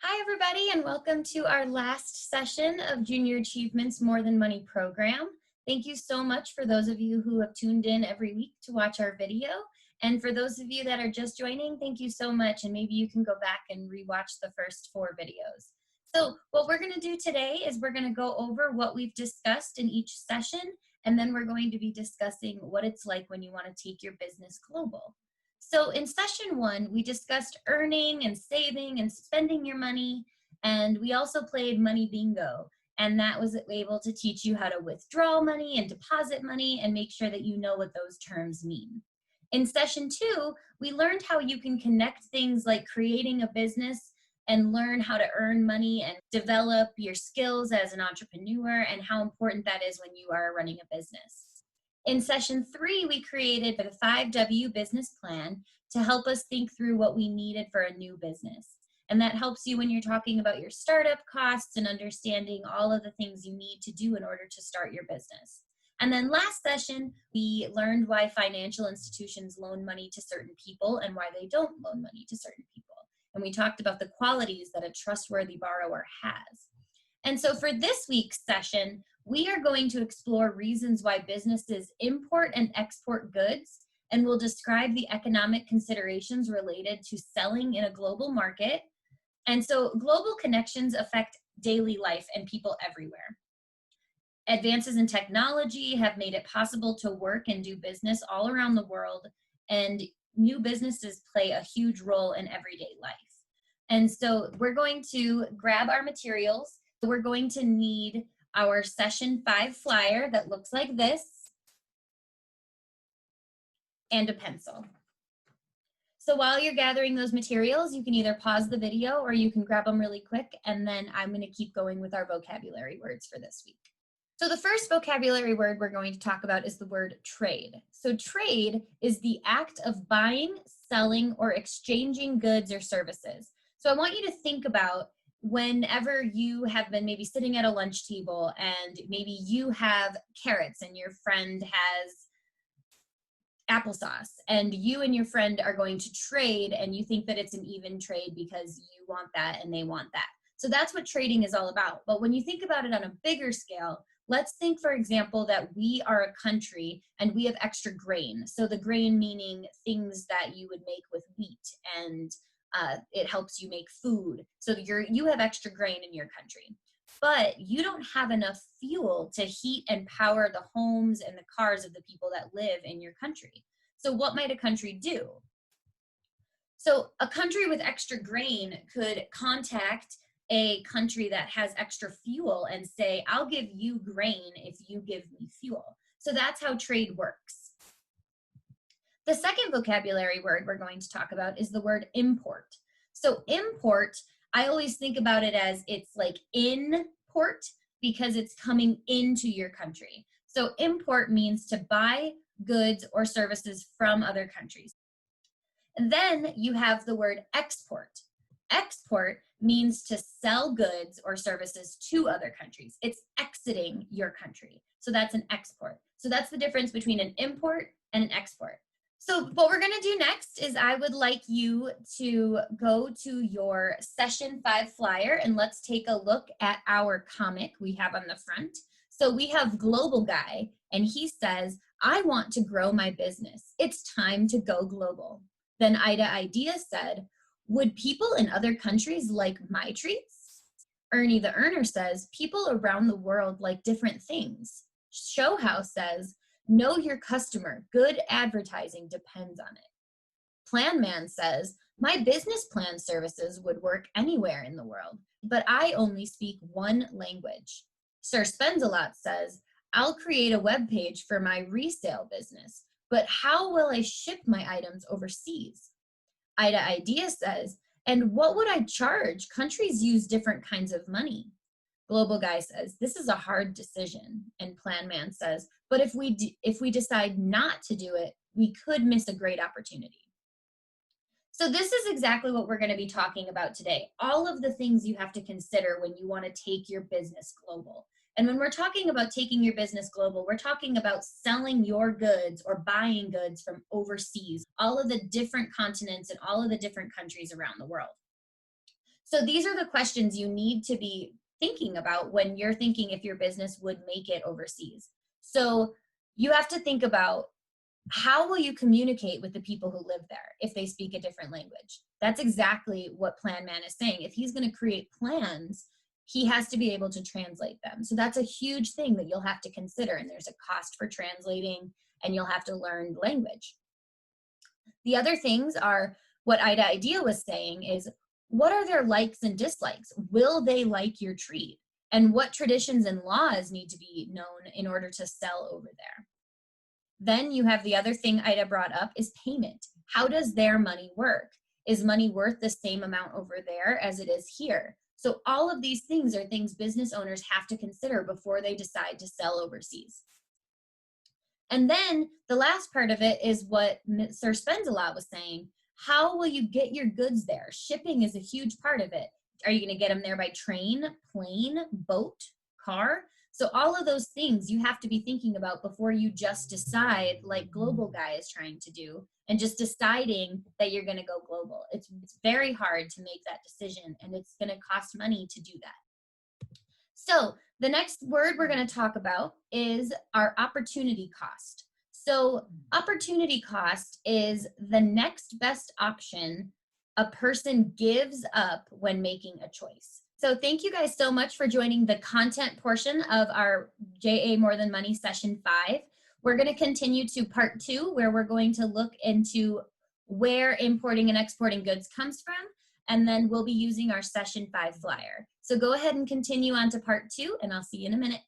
Hi, everybody, and welcome to our last session of Junior Achievement's More Than Money program. Thank you so much for those of you who have tuned in every week to watch our video. And for those of you that are just joining, thank you so much. And maybe you can go back and rewatch the first 4 videos. So what we're going to do today is we're going to go over what we've discussed in each session, and then we're going to be discussing what it's like when you want to take your business global. So in session 1, we discussed earning and saving and spending your money, and we also played money bingo, and that was able to teach you how to withdraw money and deposit money and make sure that you know what those terms mean. In session 2, we learned how you can connect things like creating a business and learn how to earn money and develop your skills as an entrepreneur and how important that is when you are running a business. In session 3, we created the 5W business plan to help us think through what we needed for a new business. And that helps you when you're talking about your startup costs and understanding all of the things you need to do in order to start your business. And then last session, we learned why financial institutions loan money to certain people and why they don't loan money to certain people. And we talked about the qualities that a trustworthy borrower has. And so for this week's session, we are going to explore reasons why businesses import and export goods, and we'll describe the economic considerations related to selling in a global market. And so global connections affect daily life and people everywhere. Advances in technology have made it possible to work and do business all around the world, and new businesses play a huge role in everyday life. And so we're going to grab our materials. We're going to need our session 5 flyer that looks like this and a pencil. So while you're gathering those materials, you can either pause the video or you can grab them really quick, and then I'm going to keep going with our vocabulary words for this week. So the first vocabulary word we're going to talk about is the word trade. So trade is the act of buying, selling, or exchanging goods or services. So I want you to think about whenever you have been maybe sitting at a lunch table and maybe you have carrots and your friend has applesauce, and you and your friend are going to trade, and you think that it's an even trade because you want that and they want that. So that's what trading is all about. But when you think about it on a bigger scale, let's think, for example, that we are a country and we have extra grain. So the grain meaning things that you would make with wheat, and it helps you make food. So you have extra grain in your country, but you don't have enough fuel to heat and power the homes and the cars of the people that live in your country. So what might a country do? So a country with extra grain could contact a country that has extra fuel and say, I'll give you grain if you give me fuel. So that's how trade works. The second vocabulary word we're going to talk about is the word import. So import, I always think about it as it's like in-port because it's coming into your country. So import means to buy goods or services from other countries. And then you have the word export. Export means to sell goods or services to other countries. It's exiting your country. So that's an export. So that's the difference between an import and an export. So what we're going to do next is I would like you to go to your session 5 flyer, and let's take a look at our comic we have on the front. So we have Global Guy, and he says, I want to grow my business. It's time to go global. Then Ida Idea said, would people in other countries like my treats? Ernie the Earner says, people around the world like different things. Showhouse says, know your customer. Good advertising depends on it. Plan Man says, my business plan services would work anywhere in the world, but I only speak one language. Sir Spends-A-Lot says, I'll create a web page for my resale business, but how will I ship my items overseas? Ida Idea says, and what would I charge? Countries use different kinds of money. Global Guy says, this is a hard decision. And Plan Man says, but if we decide not to do it, we could miss a great opportunity. So this is exactly what we're going to be talking about today. All of the things you have to consider when you want to take your business global. And when we're talking about taking your business global, we're talking about selling your goods or buying goods from overseas, all of the different continents and all of the different countries around the world. So these are the questions you need to be thinking about when you're thinking if your business would make it overseas. So you have to think about, how will you communicate with the people who live there if they speak a different language? That's exactly what Plan Man is saying. If he's going to create plans, he has to be able to translate them. So that's a huge thing that you'll have to consider. And there's a cost for translating, and you'll have to learn language. The other things are what Ida Idea was saying is, what are their likes and dislikes? Will they like your treat? And what traditions and laws need to be known in order to sell over there? Then you have the other thing Ida brought up is payment. How does their money work? Is money worth the same amount over there as it is here? So all of these things are things business owners have to consider before they decide to sell overseas. And then the last part of it is what Sir Spensalot was saying. How will you get your goods there? Shipping is a huge part of it. Are you going to get them there by train, plane, boat, car? So all of those things you have to be thinking about before you just decide, like Global Guy is trying to do, and just deciding that you're going to go global. It's very hard to make that decision, and it's going to cost money to do that. So the next word we're going to talk about is our opportunity cost. So opportunity cost is the next best option a person gives up when making a choice. So thank you guys so much for joining the content portion of our JA More Than Money session 5. We're going to continue to part 2, where we're going to look into where importing and exporting goods comes from, and then we'll be using our session 5 flyer. So go ahead and continue on to part 2, and I'll see you in a minute.